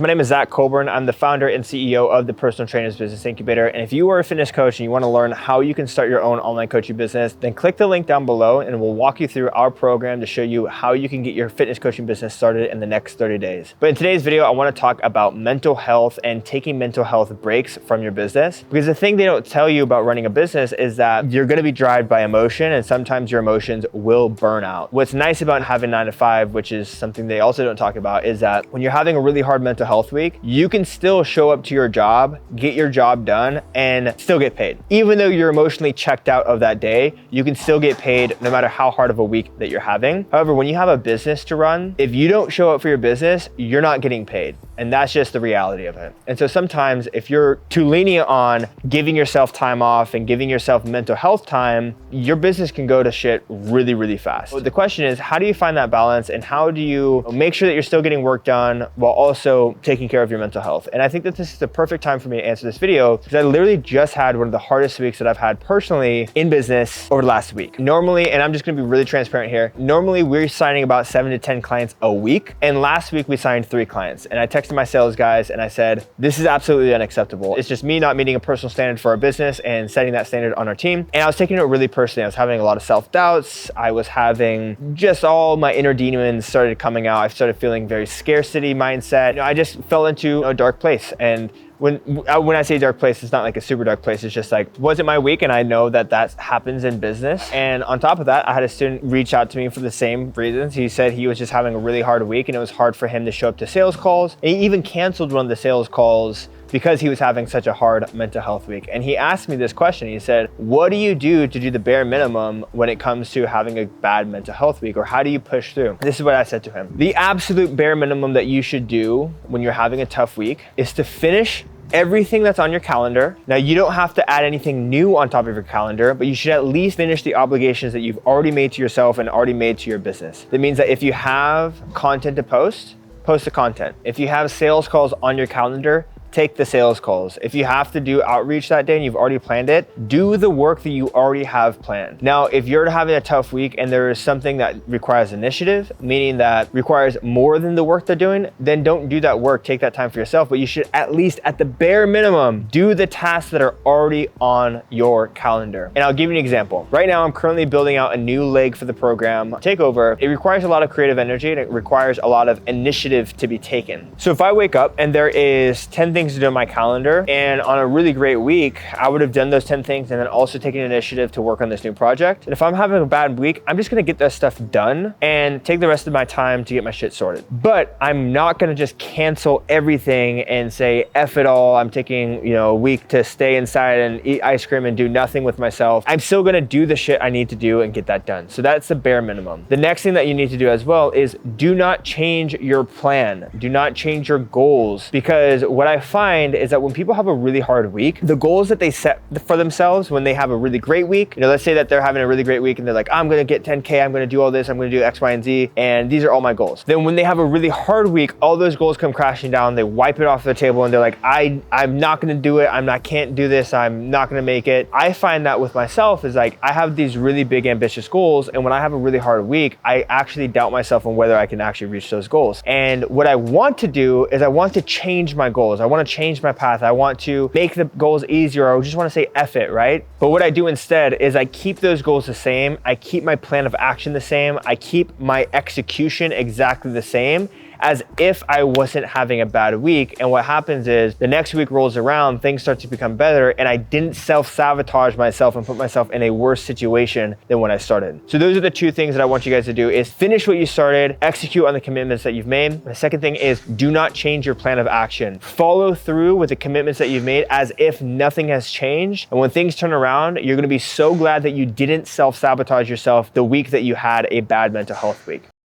My name is Zach Coburn. I'm the founder and CEO of the Personal Trainers Business Incubator. And if you are a fitness coach and you want to learn how you can start your own online coaching business, then click the link down below and we'll walk you through our program to show you how you can get your fitness coaching business started in the next 30 days. But in today's video, I want to talk about mental health and taking mental health breaks from your business. Because the thing they don't tell you about running a business is that you're going to be driven by emotion, and sometimes your emotions will burn out. What's nice about having 9 to 5, which is something they also don't talk about, is that when you're having a really hard mental health week, you can still show up to your job, get your job done, and still get paid. Even though you're emotionally checked out of that day, you can still get paid no matter how hard of a week that you're having. However, when you have a business to run, if you don't show up for your business, you're not getting paid. And that's just the reality of it. And so sometimes if you're too lenient on giving yourself time off and giving yourself mental health time, your business can go to shit really, really fast. So the question is, how do you find that balance, and how do you make sure that you're still getting work done while also taking care of your mental health? And I think that this is the perfect time for me to answer this video, because I literally just had one of the hardest weeks that I've had personally in business over the last week. Normally, and I'm just gonna be really transparent here, normally we're signing about 7 to 10 clients a week. And last week we signed 3 clients. And I texted my sales guys and I said, this is absolutely unacceptable. It's just me not meeting a personal standard for our business and setting that standard on our team. And I was taking it really personally. I was having a lot of self-doubts. I was having just all my inner demons started coming out. I started feeling very scarcity mindset. I just fell into a dark place. And when I say dark place, it's not like a super dark place. It's just like, wasn't my week, and I know that that happens in business. And on top of that, I had a student reach out to me for the same reasons. He said he was just having a really hard week, and it was hard for him to show up to sales calls. And he even canceled one of the sales calls because he was having such a hard mental health week. And he asked me this question. He said, what do you do to do the bare minimum when it comes to having a bad mental health week? Or how do you push through? This is what I said to him. The absolute bare minimum that you should do when you're having a tough week is to finish everything that's on your calendar. Now, you don't have to add anything new on top of your calendar, but you should at least finish the obligations that you've already made to yourself and already made to your business. That means that if you have content to post the content. If you have sales calls on your calendar, take the sales calls. If you have to do outreach that day and you've already planned it, do the work that you already have planned. Now, if you're having a tough week and there is something that requires initiative, meaning that requires more than the work they're doing, then don't do that work. Take that time for yourself, but you should at least, at the bare minimum, do the tasks that are already on your calendar. And I'll give you an example. Right now, I'm currently building out a new leg for the program, Takeover. It requires a lot of creative energy and it requires a lot of initiative to be taken. So if I wake up and there is 10 things to do on my calendar, and on a really great week, I would have done those 10 things and then also taken initiative to work on this new project. And if I'm having a bad week, I'm just gonna get that stuff done and take the rest of my time to get my shit sorted. But I'm not gonna just cancel everything and say, F it all, I'm taking, a week to stay inside and eat ice cream and do nothing with myself. I'm still gonna do the shit I need to do and get that done. So that's the bare minimum. The next thing that you need to do as well is do not change your plan. Do not change your goals, because what I find is that when people have a really hard week, the goals that they set for themselves when they have a really great week, let's say that they're having a really great week and they're like, I'm gonna get 10K, I'm gonna do all this, I'm gonna do X, Y, and Z, and these are all my goals. Then when they have a really hard week, all those goals come crashing down, they wipe it off the table and they're like, I'm not gonna do it, I can't do this, I'm not gonna make it. I find that with myself is like, I have these really big ambitious goals, and when I have a really hard week, I actually doubt myself on whether I can actually reach those goals. And what I want to do is I want to change my goals. I want to change my path. I want to make the goals easier. I just want to say F it, right? But what I do instead is I keep those goals the same. I keep my plan of action the same. I keep my execution exactly the same, as if I wasn't having a bad week. And what happens is the next week rolls around, things start to become better, and I didn't self-sabotage myself and put myself in a worse situation than when I started. So those are the 2 things that I want you guys to do: is finish what you started, execute on the commitments that you've made. The second thing is do not change your plan of action. Follow through with the commitments that you've made as if nothing has changed. And when things turn around, you're gonna be so glad that you didn't self-sabotage yourself the week that you had a bad mental health week.